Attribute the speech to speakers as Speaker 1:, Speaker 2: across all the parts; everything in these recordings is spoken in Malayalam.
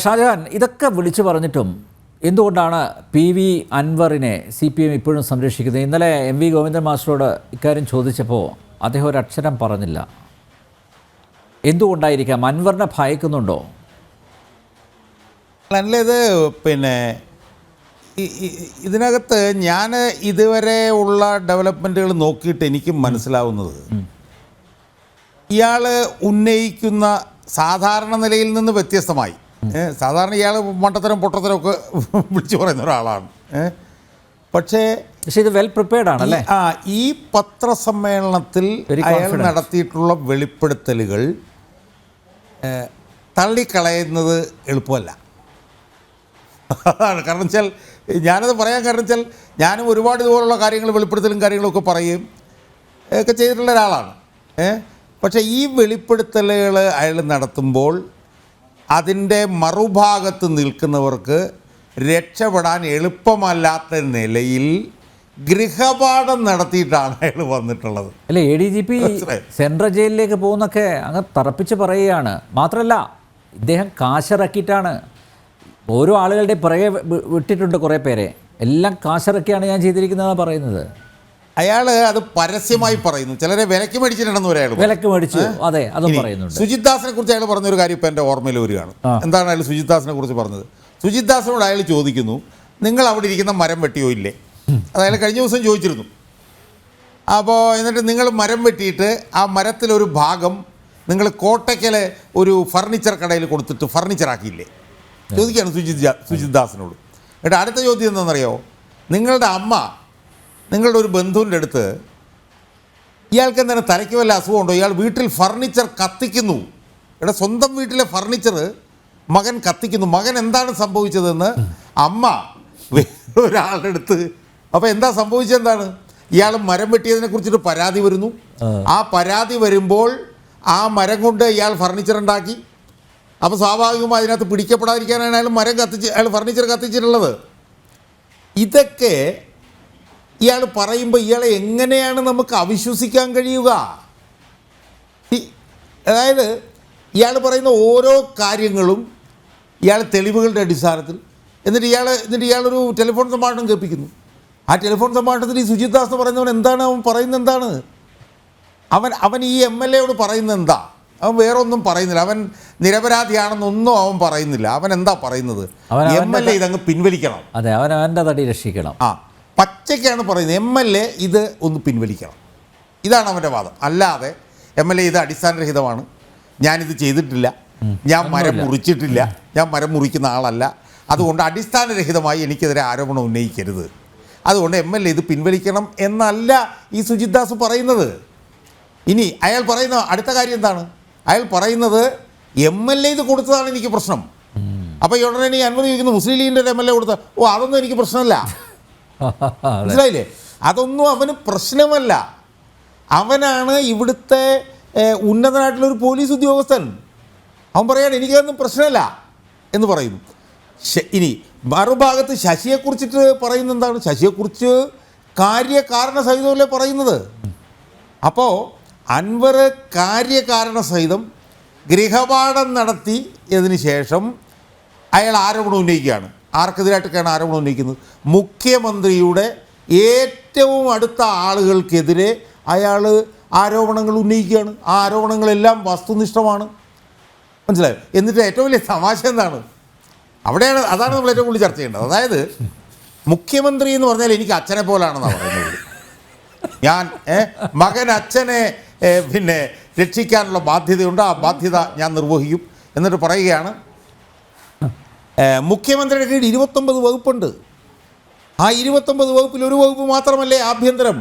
Speaker 1: ഷാജഹാൻ, ഇതൊക്കെ വിളിച്ചു പറഞ്ഞിട്ടും എന്തുകൊണ്ടാണ് PV അൻവറിനെ CPM ഇപ്പോഴും സംരക്ഷിക്കുന്നത്? ഇന്നലെ MV ഗോവിന്ദൻ മാസ്റ്ററോട് ഇക്കാര്യം ചോദിച്ചപ്പോൾ അദ്ദേഹം ഒരക്ഷരം പറഞ്ഞില്ല. എന്തുകൊണ്ടായിരിക്കാം? അൻവറിനെ ഭയക്കുന്നുണ്ടോ?
Speaker 2: നല്ലത്. പിന്നെ ഇതിനകത്ത് ഞാൻ ഇതുവരെ ഉള്ള ഡെവലപ്മെൻറ്റുകൾ നോക്കിയിട്ട് എനിക്ക് മനസ്സിലാവുന്നത്, ഇയാൾ ഉന്നയിക്കുന്ന സാധാരണ നിലയിൽ നിന്ന് വ്യത്യസ്തമായി, സാധാരണ ഇയാൾ മണ്ടത്തരം പൊട്ടത്തരമൊക്കെ വിളിച്ചു പറയുന്ന ഒരാളാണ്. പക്ഷേ
Speaker 1: ഇത് വെൽ പ്രിപ്പയർഡ് ആണല്ലേ?
Speaker 2: ഈ പത്രസമ്മേളനത്തിൽ അയാൾ നടത്തിയിട്ടുള്ള വെളിപ്പെടുത്തലുകൾ തള്ളിക്കളയുന്നത് എളുപ്പമല്ല. അതാണ് കാരണം വെച്ചാൽ, ഞാനത് പറയാൻ കാരണം വെച്ചാൽ ഞാനും ഒരുപാട് ഇതുപോലുള്ള കാര്യങ്ങൾ, വെളിപ്പെടുത്തലും കാര്യങ്ങളൊക്കെ പറയുകയും ഒക്കെ ചെയ്തിട്ടുള്ള ഒരാളാണ്. പക്ഷേ ഈ വെളിപ്പെടുത്തലുകൾ അയാൾ നടത്തുമ്പോൾ അതിൻ്റെ മറുഭാഗത്ത് നിൽക്കുന്നവർക്ക് രക്ഷപ്പെടാൻ എളുപ്പമല്ലാത്ത നിലയിൽ ഗൃഹപാഠം നടത്തിയിട്ടാണ് അയാൾ വന്നിട്ടുള്ളത്.
Speaker 1: അല്ലേ, ADGP സെൻട്രൽ ജയിലിലേക്ക് പോകുന്നൊക്കെ അങ്ങ് തറപ്പിച്ച് പറയുകയാണ്. മാത്രമല്ല, ഇദ്ദേഹം കാശിറക്കിയിട്ടാണ് ഓരോ ആളുകളുടെ പിറകെ വിട്ടിട്ടുണ്ട് കുറേ പേരെ. എല്ലാം കാശിറക്കിയാണ് ഞാൻ ചെയ്തിരിക്കുന്നതാണ് പറയുന്നത്.
Speaker 2: അയാൾ അത് പരസ്യമായി പറയുന്നു. ചിലരെ വിലക്ക് മേടിച്ചിട്ടുണ്ടെന്ന് പറയാം.
Speaker 1: വിലക്ക് മേടിച്ചു, അതെ, അതും പറയുന്നുണ്ട്.
Speaker 2: സുജിത് ദാസിനെ കുറിച്ച് അയാൾ പറഞ്ഞൊരു കാര്യം ഇപ്പോൾ എൻ്റെ ഓർമ്മയിൽ വരികയാണ്. എന്താണ് അയാൾ സുജിത് ദാസിനെ കുറിച്ച് പറഞ്ഞത്? സുജിത് ദാസിനോട് അയാൾ ചോദിക്കുന്നു, നിങ്ങൾ അവിടെ ഇരിക്കുന്ന മരം വെട്ടിയോ ഇല്ലേ? അത് അയാൾ കഴിഞ്ഞ ദിവസം ചോദിച്ചിരുന്നു. അപ്പോൾ എന്നിട്ട് നിങ്ങൾ മരം വെട്ടിയിട്ട് ആ മരത്തിലൊരു ഭാഗം നിങ്ങൾ കോട്ടയ്ക്കലെ ഒരു ഫർണിച്ചർ കടയിൽ കൊടുത്തിട്ട് ഫർണിച്ചറാക്കിയില്ലേ? ചോദിക്കുകയാണ് സുജിത് ദാസിനോട്. എന്നിട്ട് അടുത്ത ചോദ്യം എന്താണെന്നറിയോ? നിങ്ങളുടെ അമ്മ നിങ്ങളുടെ ഒരു ബന്ധുവിൻ്റെ അടുത്ത്, ഇയാൾക്ക് എന്താണ് തലയ്ക്ക് വല്ല അസുഖമുണ്ടോ, ഇയാൾ വീട്ടിൽ ഫർണിച്ചർ കത്തിക്കുന്നു, ഇവിടെ സ്വന്തം വീട്ടിലെ ഫർണിച്ചർ മകൻ കത്തിക്കുന്നു, മകൻ എന്താണ് സംഭവിച്ചതെന്ന് അമ്മ ഒരാളുടെ അടുത്ത്. അപ്പോൾ എന്താ സംഭവിച്ചതെന്താണ്? ഇയാൾ മരം വെട്ടിയതിനെ കുറിച്ചിട്ട് പരാതി വരുന്നു. ആ പരാതി വരുമ്പോൾ ആ മരം കൊണ്ട് ഇയാൾ ഫർണിച്ചർ ഉണ്ടാക്കി. അപ്പോൾ സ്വാഭാവികമായി അതിനകത്ത് പിടിക്കപ്പെടാതിരിക്കാനാണ് അയാൾ ഫർണിച്ചർ കത്തിച്ചിട്ടുള്ളത്. ഇതൊക്കെ ഇയാൾ പറയുമ്പോൾ ഇയാളെ എങ്ങനെയാണ് നമുക്ക് അവിശ്വസിക്കാൻ കഴിയുക? അതായത് ഇയാൾ പറയുന്ന ഓരോ കാര്യങ്ങളും ഇയാൾ തെളിവുകളുടെ അടിസ്ഥാനത്തിൽ, എന്നിട്ട് ഇയാളൊരു ടെലിഫോൺ സംഭാഷണം കേൾപ്പിക്കുന്നു. ആ ടെലിഫോൺ സംഭാഷണത്തിൽ ഈ സുജിത് ദാസ് എന്ന് പറയുന്നവൻ എന്താണ് അവൻ പറയുന്നത്? എന്താണ് അവൻ ഈ MLA യോട് പറയുന്നത്? എന്താ അവൻ വേറെ ഒന്നും പറയുന്നില്ല. അവൻ നിരപരാധിയാണെന്നൊന്നും അവൻ പറയുന്നില്ല. അവൻ എന്താ പറയുന്നത്? MLA ഇതങ്ങ് പിൻവലിക്കണം.
Speaker 1: അതെ, അവൻ്റെ തടി രക്ഷിക്കണം.
Speaker 2: പച്ചയ്ക്കാണ് പറയുന്നത്, MLA ഇത് ഒന്ന് പിൻവലിക്കണം. ഇതാണ് അവൻ്റെ വാദം. അല്ലാതെ MLA ഇത് അടിസ്ഥാനരഹിതമാണ്, ഞാനിത് ചെയ്തിട്ടില്ല, ഞാൻ മരം മുറിച്ചിട്ടില്ല, ഞാൻ മരം മുറിക്കുന്ന ആളല്ല, അതുകൊണ്ട് അടിസ്ഥാനരഹിതമായി എനിക്കെതിരെ ആരോപണം ഉന്നയിക്കരുത്, അതുകൊണ്ട് MLA ഇത് പിൻവലിക്കണം എന്നല്ല ഈ സുജിത് ദാസ് പറയുന്നത്. ഇനി അയാൾ പറയുന്ന അടുത്ത കാര്യം എന്താണ്? അയാൾ പറയുന്നത് MLA ഇത് കൊടുത്തതാണ് എനിക്ക് പ്രശ്നം. അപ്പോൾ ഉടനെ ഈ അൻവർ ചോദിക്കുന്നു, മുസ്ലിം ലീഗിൻ്റെ MLA കൊടുത്ത, അതൊന്നും എനിക്ക് പ്രശ്നമല്ല. മനസ്സിലായില്ലേ? അതൊന്നും അവന് പ്രശ്നമല്ല. അവനാണ് ഇവിടുത്തെ ഉന്നതനായിട്ടുള്ളൊരു പോലീസ് ഉദ്യോഗസ്ഥൻ. അവൻ പറയാണ് എനിക്കതൊന്നും പ്രശ്നമല്ല എന്ന് പറയുന്നു. ഇനി മറുഭാഗത്ത് ശശിയെക്കുറിച്ചിട്ട് പറയുന്നത് എന്താണ്? ശശിയെക്കുറിച്ച് കാര്യകാരണ സഹിതമല്ലേ പറയുന്നത്. അപ്പോൾ അൻവർ കാര്യകാരണ സഹിതം ഗൃഹപാഠം നടത്തിയതിന് ശേഷം അയാൾ ആരോപണം ഉന്നയിക്കുകയാണ്. ആർക്കെതിരായിട്ടൊക്കെയാണ് ആരോപണം ഉന്നയിക്കുന്നത്? മുഖ്യമന്ത്രിയുടെ ഏറ്റവും അടുത്ത ആളുകൾക്കെതിരെ അയാൾ ആരോപണങ്ങൾ ഉന്നയിക്കുകയാണ്. ആ ആരോപണങ്ങളെല്ലാം വസ്തുനിഷ്ഠമാണ്. മനസ്സിലായോ? എന്നിട്ട് ഏറ്റവും വലിയ തമാശ എന്താണ്? അതാണ് നമ്മൾ ഏറ്റവും കൂടുതൽ ചർച്ച ചെയ്യേണ്ടത്. അതായത് മുഖ്യമന്ത്രി എന്ന് പറഞ്ഞാൽ എനിക്ക് അച്ഛനെ പോലാണെന്നാണ് പറയുന്നത്. ഞാൻ മകൻ അച്ഛനെ രക്ഷിക്കാനുള്ള ബാധ്യതയുണ്ട്, ആ ബാധ്യത ഞാൻ നിർവഹിക്കും. എന്നിട്ട് പറയുകയാണ്, മുഖ്യമന്ത്രിയുടെ കീഴിൽ 29 വകുപ്പുണ്ട്. ആ 29 വകുപ്പിൽ ഒരു വകുപ്പ് മാത്രമല്ലേ ആഭ്യന്തരം.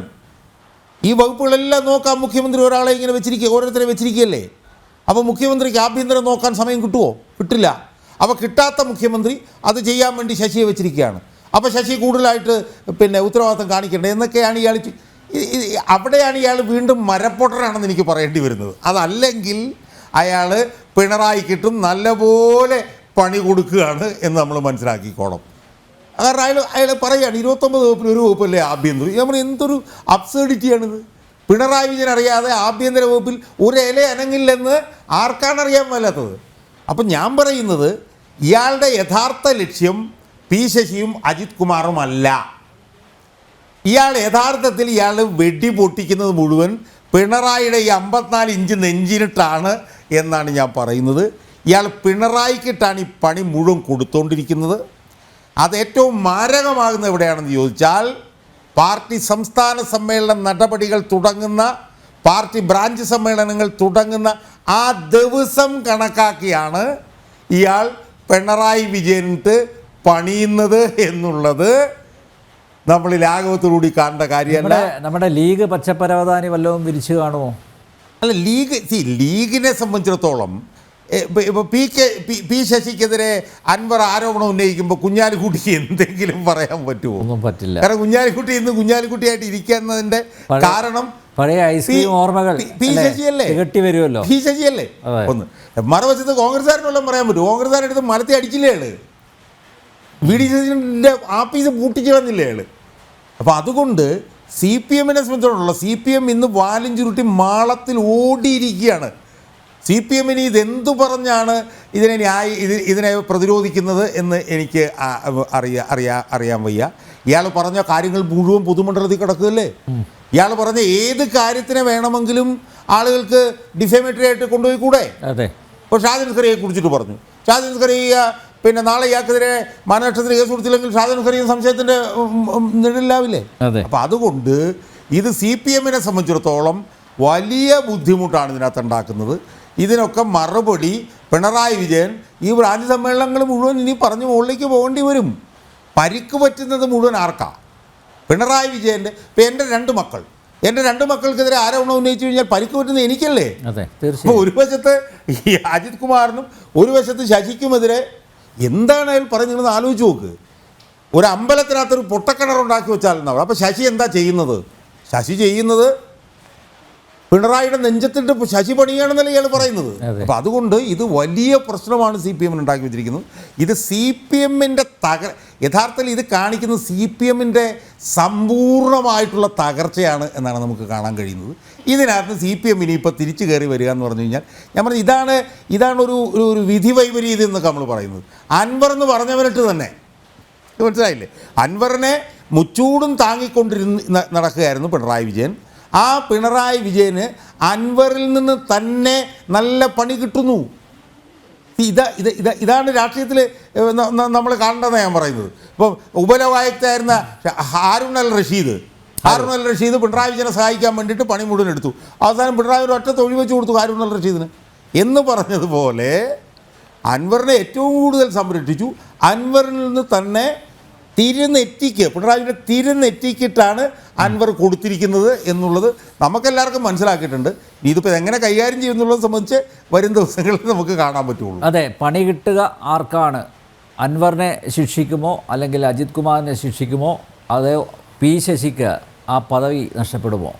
Speaker 2: ഈ വകുപ്പുകളെല്ലാം നോക്കാൻ മുഖ്യമന്ത്രി ഒരാളെ ഇങ്ങനെ ഓരോരുത്തരെ വെച്ചിരിക്കുകയല്ലേ. അപ്പോൾ മുഖ്യമന്ത്രിക്ക് ആഭ്യന്തരം നോക്കാൻ സമയം കിട്ടുമോ? കിട്ടില്ല. അപ്പോൾ കിട്ടാത്ത മുഖ്യമന്ത്രി അത് ചെയ്യാൻ വേണ്ടി ശശിയെ വെച്ചിരിക്കുകയാണ്. അപ്പോൾ ശശി കൂടുതലായിട്ട് ഉത്തരവാദിത്തം കാണിക്കേണ്ടത് എന്നൊക്കെയാണ് ഇയാൾ. അവിടെയാണ് ഇയാൾ വീണ്ടും മരപ്പൊട്ടനാണെന്ന് എനിക്ക് പറയേണ്ടി വരുന്നത്. അതല്ലെങ്കിൽ അയാൾ പിണറായിക്കിട്ടും നല്ലപോലെ പണി കൊടുക്കുകയാണ് എന്ന് നമ്മൾ മനസ്സിലാക്കിക്കോണം. കാരണം അയാൾ പറയുകയാണ് 29 വകുപ്പിൽ ഒരു വകുപ്പല്ലേ ആഭ്യന്തരം. നമ്മൾ എന്തൊരു അബ്സേർഡിറ്റിയാണിത്. പിണറായി വിജയൻ അറിയാതെ ആഭ്യന്തര വകുപ്പിൽ ഒരു ഇല അനങ്ങില്ലെന്ന് ആർക്കാണ് അറിയാൻ മേലാത്തത്? അപ്പം ഞാൻ പറയുന്നത് ഇയാളുടെ യഥാർത്ഥ ലക്ഷ്യം പി ശശിയും അജിത് കുമാറുമല്ല. ഇയാൾ യഥാർത്ഥത്തിൽ വെടി പൊട്ടിക്കുന്നത് മുഴുവൻ പിണറായിയുടെ ഈ 54 ഇഞ്ച് നെഞ്ചിനിട്ടാണ് എന്നാണ് ഞാൻ പറയുന്നത്. ഇയാൾ പിണറായിക്കിട്ടാണ് ഈ പണി മുഴുവൻ കൊടുത്തുകൊണ്ടിരിക്കുന്നത്. അത് ഏറ്റവും മാരകമാകുന്ന എവിടെയാണെന്ന് ചോദിച്ചാൽ, പാർട്ടി സംസ്ഥാന സമ്മേളന നടപടികൾ തുടങ്ങുന്ന, പാർട്ടി ബ്രാഞ്ച് സമ്മേളനങ്ങൾ തുടങ്ങുന്ന ആ ദിവസം കണക്കാക്കിയാണ് ഇയാൾ പിണറായി വിജയനിട്ട് പണിയുന്നത് എന്നുള്ളത് നമ്മൾ ലാഘവത്തോടുകൂടി കാണേണ്ട കാര്യമല്ല.
Speaker 1: നമ്മുടെ ലീഗ് പച്ചപ്പരവതാനി വല്ലതും വിരിച്ചു കാണുമോ?
Speaker 2: അല്ല, ലീഗിനെ സംബന്ധിച്ചിടത്തോളം പി ശശിക്കെതിരെ അൻവർ ആരോപണം ഉന്നയിക്കുമ്പോൾ കുഞ്ഞാലിക്കുട്ടിക്ക് എന്തെങ്കിലും പറയാൻ പറ്റുമോ?
Speaker 1: ഒന്നും പറ്റില്ല.
Speaker 2: കാരണം കുഞ്ഞാലിക്കുട്ടി ഇന്ന് കുഞ്ഞാലിക്കുട്ടിയായിട്ട് ഇരിക്കുന്നതിന്റെ കാരണം
Speaker 1: പഴയ ഐസ്ക്രീം ഓർമ്മകൾ
Speaker 2: പി ശശിയല്ലേ,
Speaker 1: വരുമല്ലോ.
Speaker 2: പി ശശിയല്ലേ. ഒന്ന് മറുവശത്ത് കോൺഗ്രസ്സുകാരനെല്ലാം പറയാൻ പറ്റും. കോൺഗ്രസ്സുകാരെടുത്ത് മലത്തി അടിച്ചില്ലേ അയാള്, വി ഡി സതീശൻ്റെ ആഫീസ് പൂട്ടിച്ചു കളഞ്ഞില്ലേ അയാള്. അപ്പോൾ അതുകൊണ്ട് സി പി എമ്മിനെ സംബന്ധിച്ചിടത്തോളം സി പി എം ഇന്ന് വാലും ചുരുട്ടി മാളത്തിൽ ഓടിയിരിക്കുകയാണ്. സി പി എമ്മിന് ഇതെന്തു പറഞ്ഞാണ് ഇതിനെ പ്രതിരോധിക്കുന്നത് എന്ന് എനിക്ക് അറിയാൻ വയ്യ. ഇയാൾ പറഞ്ഞ കാര്യങ്ങൾ മുഴുവൻ പൊതുമണ്ഡലത്തിൽ കിടക്കുകയല്ലേ. ഇയാൾ പറഞ്ഞ ഏത് കാര്യത്തിനെ വേണമെങ്കിലും ആളുകൾക്ക് ഡിഫേമേറ്ററി ആയിട്ട് കൊണ്ടുപോയി കൂടെ.
Speaker 1: അതെ.
Speaker 2: ഇപ്പോൾ ഷാജൻ സ്കറിയെ കുറിച്ചിട്ട് പറഞ്ഞു. ഷാജൻ സ്കറിയ പിന്നെ നാളെ ഇയാൾക്കെതിരെ മാനനഷ്ടത്തിന് കേസ് കൊടുത്തില്ലെങ്കിൽ ഷാജൻ സ്കറിയ സംശയത്തിൻ്റെ നിഴലിലാവില്ലേ. അപ്പോൾ അതുകൊണ്ട് ഇത് സി പി എമ്മിനെ സംബന്ധിച്ചിടത്തോളം വലിയ ബുദ്ധിമുട്ടാണ് ഇതിനകത്ത് ഉണ്ടാക്കുന്നത്. ഇതിനൊക്കെ മറുപടി പിണറായി വിജയൻ ഈ ബ്രാഞ്ച് സമ്മേളനങ്ങൾ മുഴുവൻ ഇനി പറഞ്ഞ് മുകളിലേക്ക് പോകേണ്ടി വരും. പരിക്ക് പറ്റുന്നത് മുഴുവൻ ആർക്കാ? പിണറായി വിജയൻ്റെ. ഇപ്പം എൻ്റെ രണ്ട് മക്കൾക്കെതിരെ ആരോപണം ഉന്നയിച്ചു കഴിഞ്ഞാൽ പരിക്ക് പറ്റുന്നത് എനിക്കല്ലേ. അപ്പോൾ ഒരു വശത്ത് ഈ അജിത് കുമാറിനും ഒരു വശത്ത് ശശിക്കുമെതിരെ എന്താണ് അയാൾ പറയുന്നത് ആലോചിച്ച് നോക്ക്. ഒരു അമ്പലത്തിനകത്തൊരു പൊട്ടക്കിണറുണ്ടാക്കി വെച്ചാൽ എന്നാവും. അപ്പോൾ ശശി എന്താ ചെയ്യുന്നത്? ശശി ചെയ്യുന്നത് പിണറായിയുടെ നെഞ്ചത്തിട്ട് ശശി പണിയാണെന്നല്ലേ ഇയാൾ പറയുന്നത്. അപ്പോൾ അതുകൊണ്ട് ഇത് വലിയ പ്രശ്നമാണ് സി പി എമ്മിന് ഉണ്ടാക്കി വെച്ചിരിക്കുന്നത്. ഇത് സി പി എമ്മിൻ്റെ യഥാർത്ഥത്തിൽ ഇത് കാണിക്കുന്നത് സി പി എമ്മിൻ്റെ സമ്പൂർണ്ണമായിട്ടുള്ള തകർച്ചയാണ് എന്നാണ് നമുക്ക് കാണാൻ കഴിയുന്നത്. ഇതിനകത്ത് സി പി എം ഇനിയിപ്പോൾ തിരിച്ചു കയറി വരിക എന്ന് പറഞ്ഞു കഴിഞ്ഞാൽ ഞാൻ പറഞ്ഞു ഇതാണ് ഒരു വിധി വൈപരീതി എന്നൊക്കെ നമ്മൾ പറയുന്നത്. അൻവർ എന്ന് പറഞ്ഞവനിട്ട് തന്നെ മനസ്സിലായില്ലേ, അൻവറിനെ മുച്ചൂടും താങ്ങിക്കൊണ്ടിരുന്ന് നടക്കുകയായിരുന്നു പിണറായി വിജയൻ. ആ പിണറായി വിജയന് അൻവറിൽ നിന്ന് തന്നെ നല്ല പണി കിട്ടുന്നു. ഇതാണ് രാഷ്ട്രീയത്തിൽ നമ്മൾ കാണേണ്ടതെന്ന് ഞാൻ പറയുന്നത്. ഇപ്പോൾ ഉപലോകായുക്തയായിരുന്ന ഹാരൂൺ അൽ റഷീദ് പിണറായി വിജയനെ സഹായിക്കാൻ വേണ്ടിയിട്ട് പണി മുഴുവൻ എടുത്തു. അവസാനം പിണറായി ഒരു ഒറ്റ തൊഴിൽ വെച്ച് കൊടുത്തു ഹാരൂൺ അൽ റഷീദിന്. എന്ന് പറഞ്ഞതുപോലെ അൻവറിനെ ഏറ്റവും കൂടുതൽ സംരക്ഷിച്ചു. അൻവറിൽ നിന്ന് തന്നെ പിണറായിയുടെ തിരുനെറ്റിക്കിട്ടാണ് അൻവർ കൊടുത്തിരിക്കുന്നത് എന്നുള്ളത് നമുക്കെല്ലാവർക്കും മനസ്സിലാക്കിയിട്ടുണ്ട്. ഇതിപ്പോൾ എങ്ങനെ കൈകാര്യം ചെയ്യുന്നുള്ളത് സംബന്ധിച്ച് വരും ദിവസങ്ങളിൽ നമുക്ക് കാണാൻ പറ്റുള്ളൂ.
Speaker 1: അതെ, പണി കിട്ടുക ആർക്കാണ്? അൻവറിനെ ശിക്ഷിക്കുമോ അല്ലെങ്കിൽ അജിത് കുമാറിനെ ശിക്ഷിക്കുമോ അതോ പി ശശിക്ക് ആ പദവി നഷ്ടപ്പെടുമോ?